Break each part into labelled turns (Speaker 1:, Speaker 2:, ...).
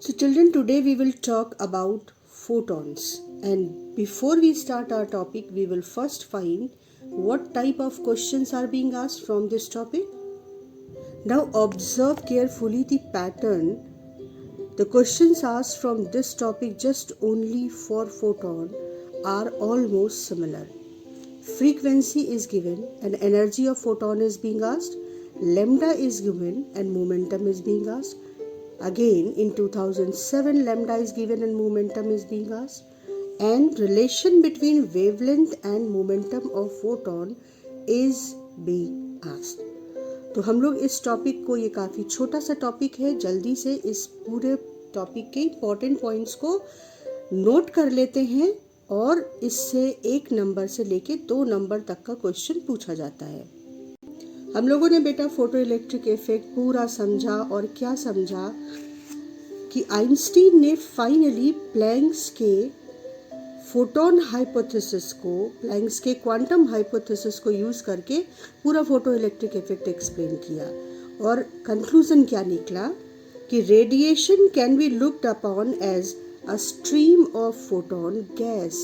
Speaker 1: So children, today we will talk about photons, and before we start our topic we will first find what type of questions are being asked from this topic. Now observe carefully the pattern. The questions asked from this topic just only for photon are almost similar. Frequency is given and energy of photon is being asked, lambda is given and momentum is being asked. Again in 2007 lambda is given and momentum is being asked, and relation between wavelength and momentum of photon is being asked. तो हम लोग इस topic को, ये काफ़ी छोटा सा topic है, जल्दी से इस पूरे टॉपिक के इम्पोर्टेंट पॉइंट्स को नोट कर लेते हैं और इससे 1 नंबर से लेके 2 नंबर तक का क्वेश्चन पूछा जाता है। हम लोगों ने बेटा फोटो इलेक्ट्रिक इफेक्ट पूरा समझा और क्या समझा कि आइंस्टीन ने फाइनली प्लैंक्स के फोटोन हाइपोथेसिस को, प्लैंक्स के क्वांटम हाइपोथेसिस को यूज करके पूरा फोटो इलेक्ट्रिक इफेक्ट एक्सप्लेन किया और कंक्लूजन क्या निकला कि radiation can be looked upon as a stream of photon gas.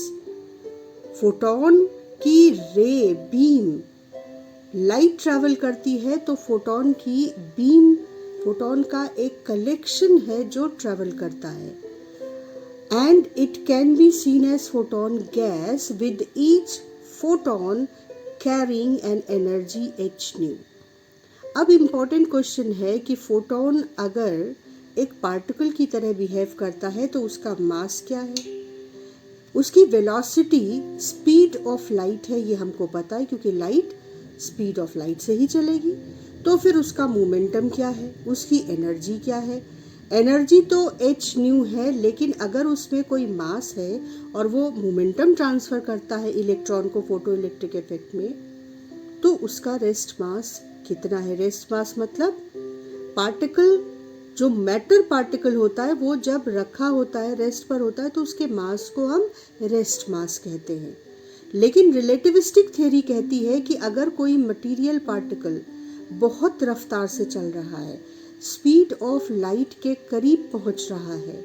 Speaker 1: Photon की रे बीम लाइट ट्रैवल करती है तो फोटोन की बीम, फोटोन का एक कलेक्शन है जो ट्रैवल करता है, and it can be seen as photon gas with each photon carrying an energy h nu. अब इम्पोर्टेंट क्वेश्चन है कि फोटोन अगर एक पार्टिकल की तरह बिहेव करता है तो उसका मास क्या है, उसकी वेलोसिटी स्पीड ऑफ लाइट है, ये हमको पता है क्योंकि लाइट स्पीड ऑफ लाइट से ही चलेगी। तो फिर उसका मोमेंटम क्या है, उसकी एनर्जी क्या है। एनर्जी तो h न्यू है, लेकिन अगर उसमें कोई मास है और वो मोमेंटम ट्रांसफर करता है इलेक्ट्रॉन को फोटो इलेक्ट्रिक इफेक्ट में, तो उसका रेस्ट मास कितना है। रेस्ट मास मतलब पार्टिकल, जो मैटर पार्टिकल होता है वो जब रखा होता है, रेस्ट पर होता है, तो उसके मास को हम रेस्ट मास कहते हैं। लेकिन रिलेटिविस्टिक थ्योरी कहती है कि अगर कोई मटेरियल पार्टिकल बहुत रफ्तार से चल रहा है, स्पीड ऑफ लाइट के करीब पहुंच रहा है,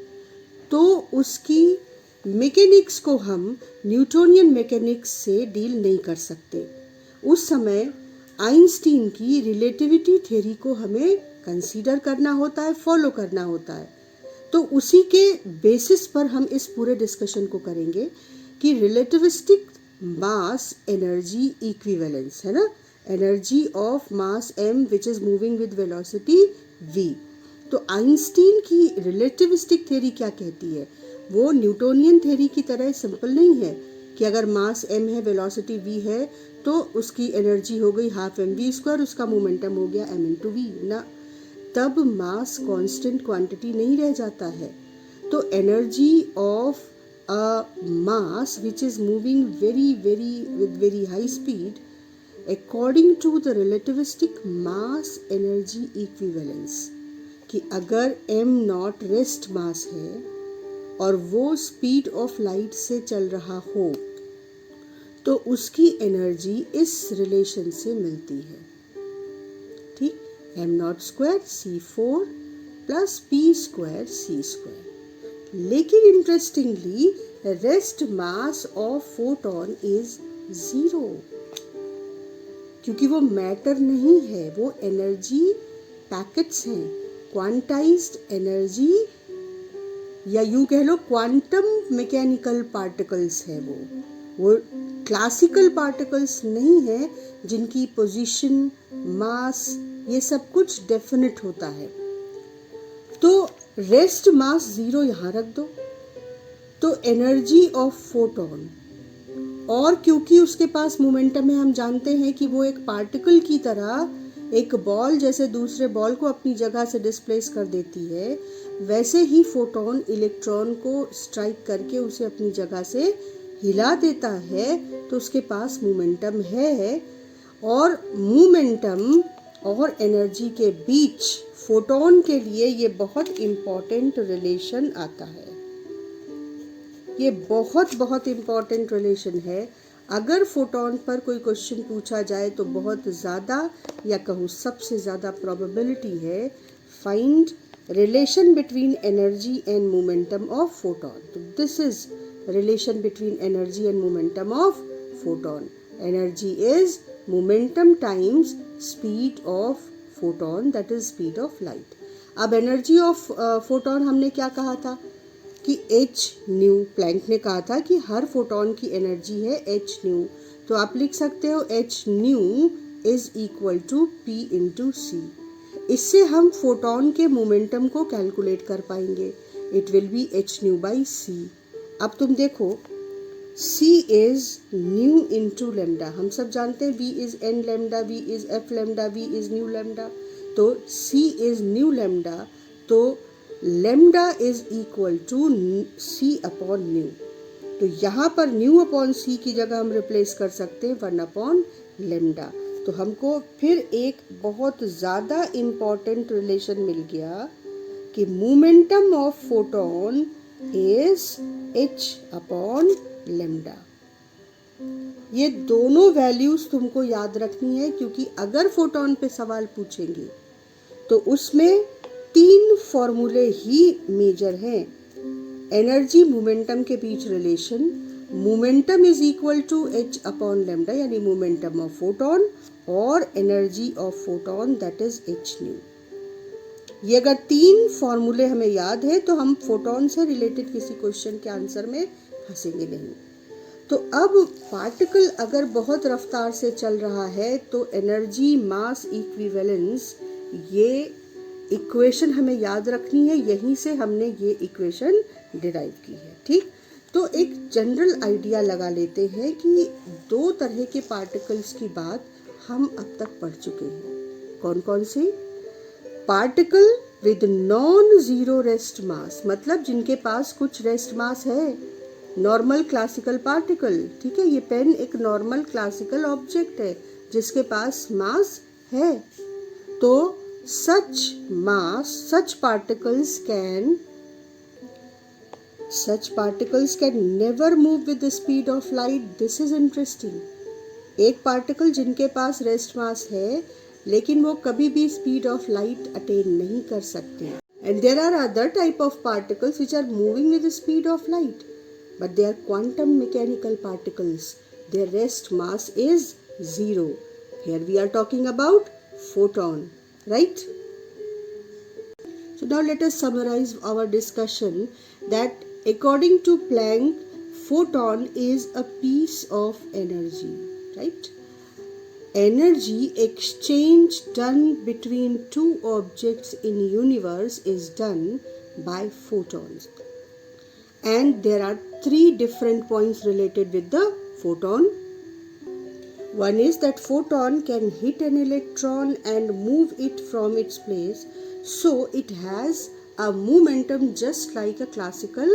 Speaker 1: तो उसकी मैकेनिक्स को हम न्यूटोनियन मैकेनिक्स से डील नहीं कर सकते। उस समय आइंस्टीन की रिलेटिविटी थ्योरी को हमें कंसीडर करना होता है, फॉलो करना होता है। तो उसी के बेसिस पर हम इस पूरे डिस्कशन को करेंगे कि रिलेटिविस्टिक मास एनर्जी इक्विवेलेंस है ना, energy of mass m which is moving with velocity v। तो आइंस्टीन की रिलेटिविस्टिक थ्योरी क्या कहती है, वो न्यूटोनियन थ्योरी की तरह सिंपल नहीं है कि अगर मास m है, वेलोसिटी v है, तो उसकी एनर्जी हो गई हाफ mv², उसका मोमेंटम हो गया m × v ना। तब मास कांस्टेंट क्वांटिटी नहीं रह जाता है। तो energy of a mass which is moving with very high speed according to the relativistic mass energy equivalence, कि अगर m0 रेस्ट मास है और वो स्पीड ऑफ लाइट से चल रहा हो तो उसकी एनर्जी इस रिलेशन से मिलती है, ठीक, m0² c4 plus p² c²। लेकिन interestingly rest mass of photon is 0, क्योंकि वो मैटर नहीं है, वो एनर्जी पैकेट्स हैं, क्वांटाइज्ड एनर्जी, या यूं कह लो क्वांटम मैकेनिकल पार्टिकल्स है। वो क्लासिकल पार्टिकल्स नहीं है जिनकी पोजीशन, मास, ये सब कुछ डेफिनेट होता है। तो रेस्ट मास 0 यहाँ रख दो, तो एनर्जी ऑफ फोटोन, और क्योंकि उसके पास मोमेंटम है, हम जानते हैं कि वो एक पार्टिकल की तरह एक बॉल जैसे दूसरे बॉल को अपनी जगह से डिस्प्लेस कर देती है, वैसे ही फोटोन इलेक्ट्रॉन को स्ट्राइक करके उसे अपनी जगह से हिला देता है, तो उसके पास मोमेंटम है। और मोमेंटम और एनर्जी के बीच फोटोन के लिए ये बहुत इम्पॉर्टेंट रिलेशन आता है, ये बहुत इम्पॉर्टेंट रिलेशन है। अगर फोटोन पर कोई क्वेश्चन पूछा जाए तो बहुत ज़्यादा, या कहूँ सबसे ज़्यादा प्रोबेबिलिटी है find relation between energy and momentum of photon. So this is relation between energy and momentum of photon. Energy is momentum times speed of photon, that is speed of light. अब energy of photon हमने क्या कहा था कि h new, Planck ने कहा था कि हर फोटोन की एनर्जी है h न्यू, तो आप लिख सकते हो h nu is equal to p into c. इससे हम फोटोन के मोमेंटम को कैलकुलेट कर पाएंगे। It will be h nu by c. अब तुम देखो c is nu into lambda, हम सब जानते हैं v is n lambda, v is f lambda, v is nu lambda, तो c इज न्यू लेमडा, तो lambda is equal to c upon nu. तो यहाँ पर न्यू अपॉन c की जगह हम रिप्लेस कर सकते हैं 1 अपॉन लेमडा। तो हमको फिर एक बहुत ज़्यादा इम्पॉर्टेंट रिलेशन मिल गया कि momentum of photon is h upon lambda. ये दोनों वैल्यूज तुमको याद रखनी है, क्योंकि अगर फोटोन पे सवाल पूछेंगे तो उसमें 3 फॉर्मूले ही मेजर हैं। एनर्जी मोमेंटम के बीच relation, momentum is equal to h upon lambda यानी मोमेंटम ऑफ फोटोन, और energy of photon that is h nu. ये अगर 3 फॉर्मूले हमें याद है तो हम फोटोन से रिलेटेड किसी क्वेश्चन के आंसर में फंसेंगे नहीं। तो अब पार्टिकल अगर बहुत रफ्तार से चल रहा है तो एनर्जी मास इक्विवेलेंस, ये इक्वेशन हमें याद रखनी है, यहीं से हमने ये इक्वेशन डिराइव की है। ठीक, तो एक जनरल आइडिया लगा लेते हैं कि 2 तरह के पार्टिकल्स की बात हम अब तक पढ़ चुके हैं। कौन कौन से? Particle with non zero rest mass, मतलब जिनके पास कुछ रेस्ट मास है, नॉर्मल क्लासिकल पार्टिकल। ठीक है, ये पेन एक नॉर्मल क्लासिकल ऑब्जेक्ट है जिसके पास मास है। तो such mass, such particles can never move with the speed of light. This is interesting. एक पार्टिकल जिनके पास रेस्ट मास है लेकिन वो कभी भी स्पीड ऑफ लाइट अटेन नहीं कर सकते। And there are other type of particles which are moving with the speed of light, but they are quantum mechanical particles. Their rest mass is 0. Here we are talking about photon. Right? So now let us summarize our discussion that according to Planck, photon is a piece of energy. Right? Energy exchange done between 2 objects in universe is done by photons. And there are 3 different points related with the photon. One is that photon can hit an electron and move it from its place, so it has a momentum just like a classical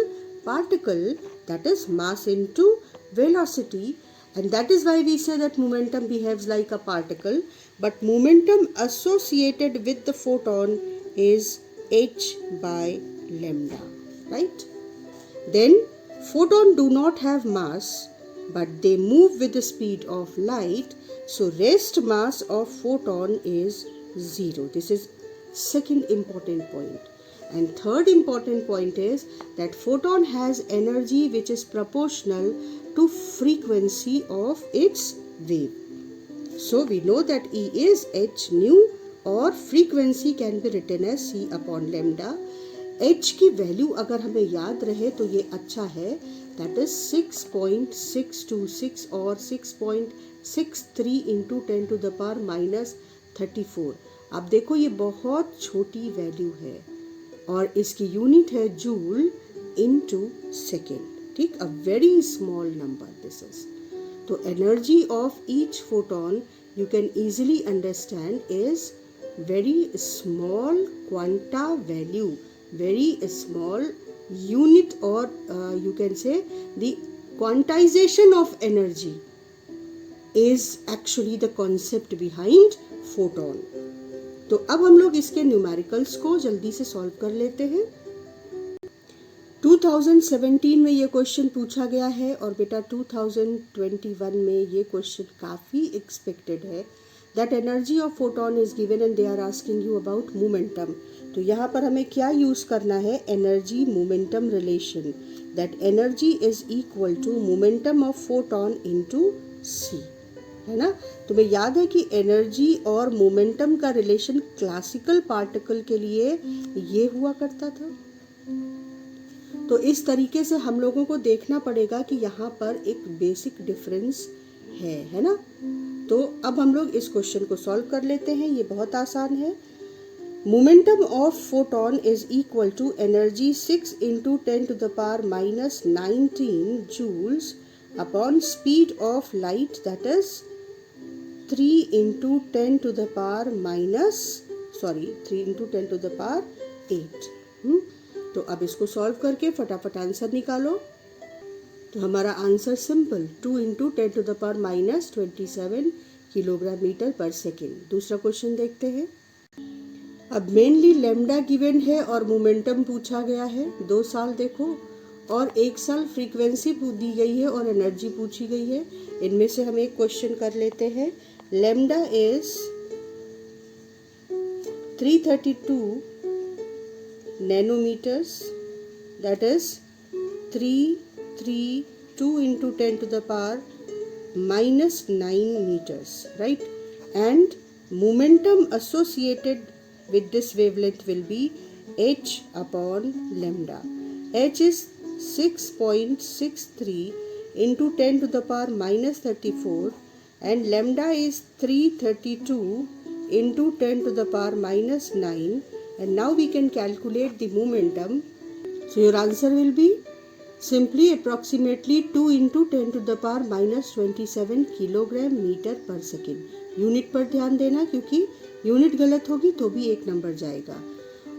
Speaker 1: particle, that is mass into velocity, and that is why we say that momentum behaves like a particle, but momentum associated with the photon is h by lambda, right? Then photon do not have mass, but they move with the speed of light, so rest mass of photon is 0. This is second important point. And third important point is that photon has energy which is proportional to frequency of its wave. So we know that E is h nu, or frequency can be written as c upon lambda. h की value अगर हमें याद रहे तो ये अच्छा है, that is 6.626 or 6.63 into 10 to the power minus 34। अब देखो ये बहुत छोटी वैल्यू है और इसकी यूनिट है जूल इनटू सेकेंड। ठीक, a very small number this is. तो energy of each photon you can easily understand is very small quanta value, very small unit, or you can say the quantization of energy is actually the concept behind photon. तो अब हम लोग इसके numericals को जल्दी से solve कर लेते हैं। 2017 में ये क्वेश्चन पूछा गया है और बेटा 2021 में ये क्वेश्चन काफ़ी एक्सपेक्टेड है। That energy of photon is given and they are asking you about momentum. तो यहाँ पर हमें क्या यूज़ करना है, energy momentum relation, that energy is equal to momentum of photon into c, है ना। तुम्हें याद है कि एनर्जी और मोमेंटम का रिलेशन क्लासिकल पार्टिकल के लिए ये हुआ करता था। तो इस तरीके से हम लोगों को देखना पड़ेगा कि यहाँ पर एक बेसिक डिफरेंस है ना। तो अब हम लोग इस क्वेश्चन को सॉल्व कर लेते हैं, ये बहुत आसान है। Momentum of photon is equal to energy 6 into 10 to the power minus 19 joules upon speed of light, that is 3 into 10 to the power 8। तो अब इसको सॉल्व करके फटाफट आंसर निकालो। तो हमारा answer simple, 2 into 10 to the power minus 27 kilogram metre per second. दूसरा question देखते हैं। अब मेनली लेमडा गिवन है और मोमेंटम पूछा गया है। 2 साल देखो और 1 साल फ्रीक्वेंसी दी गई है और एनर्जी पूछी गई है। इनमें से हम एक क्वेश्चन कर लेते हैं। Lambda is 332 nanometers, that is 332 into 10 to the power minus 9 meters, right? And momentum associated with this wavelength will be h upon lambda. H is 6.63 into 10 to the power minus 34 and lambda is 332 into 10 to the power minus 9. And now we can calculate the momentum. So your answer will be simply approximately 2 into 10 to the power minus 27 kilogram metre per second. Unit पर ध्यान देना, क्योंकि unit गलत होगी तो भी एक number जाएगा।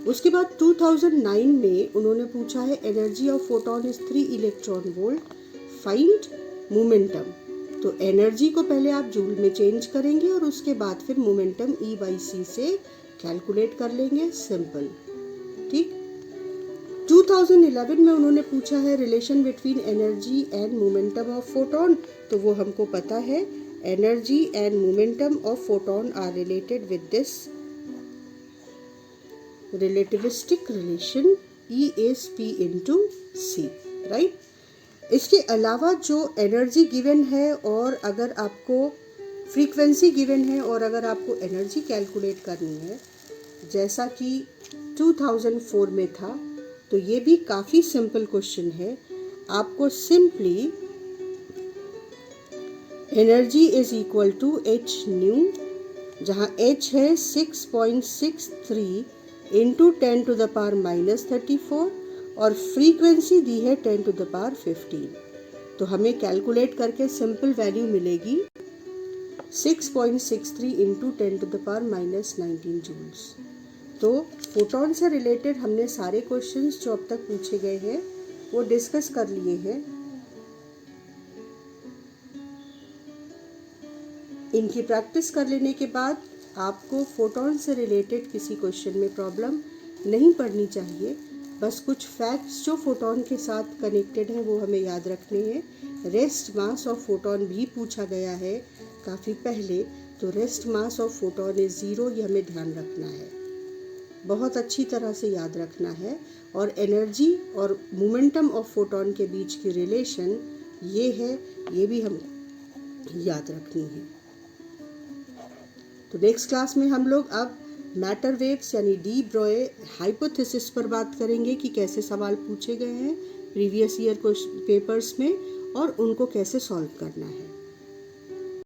Speaker 1: उसके बाद 2009 में उन्होंने पूछा है energy of photon is 3 electron volt, find momentum. तो एनर्जी को पहले आप जूल में चेंज करेंगे और उसके बाद फिर मोमेंटम E/c से कैलकुलेट कर लेंगे, सिंपल, ठीक। 2011 में उन्होंने पूछा है relation between energy and momentum of photon. तो वो हमको पता है, energy and momentum of photon are related with this relativistic relation E is P into C, right. इसके अलावा जो एनर्जी गिवन है और अगर आपको फ्रीक्वेंसी गिवन है और अगर आपको एनर्जी कैलकुलेट करनी है, जैसा कि 2004 में था, तो ये भी काफ़ी सिंपल क्वेश्चन है। आपको simply energy is equal to h nu, जहाँ एच है 6.63 into 10 to the power minus 34 और फ्रीक्वेंसी दी है 10 टू द पावर 15। तो हमें कैलकुलेट करके सिंपल वैल्यू मिलेगी 6.63 into 10 to the power minus 19 joules. तो फोटॉन से रिलेटेड हमने सारे क्वेश्चंस जो अब तक पूछे गए हैं वो डिस्कस कर लिए हैं। इनकी प्रैक्टिस कर लेने के बाद आपको फोटॉन से रिलेटेड किसी क्वेश्चन में प्रॉब्लम नहीं पड़नी चाहिए। बस कुछ फैक्ट्स जो फोटॉन के साथ कनेक्टेड हैं वो हमें याद रखने हैं। रेस्ट मास ऑफ फोटॉन भी पूछा गया है काफ़ी पहले, तो rest mass of photon is 0, ये हमें ध्यान रखना है, बहुत अच्छी तरह से याद रखना है। और एनर्जी और मोमेंटम ऑफ फोटॉन के बीच की रिलेशन ये है, ये भी हम याद रखनी है। तो नेक्स्ट क्लास में हम लोग अब मैटर वेव्स यानी डी ब्रॉय हाइपोथेसिस पर बात करेंगे कि कैसे सवाल पूछे गए हैं प्रीवियस ईयर पेपर्स में और उनको कैसे सॉल्व करना है।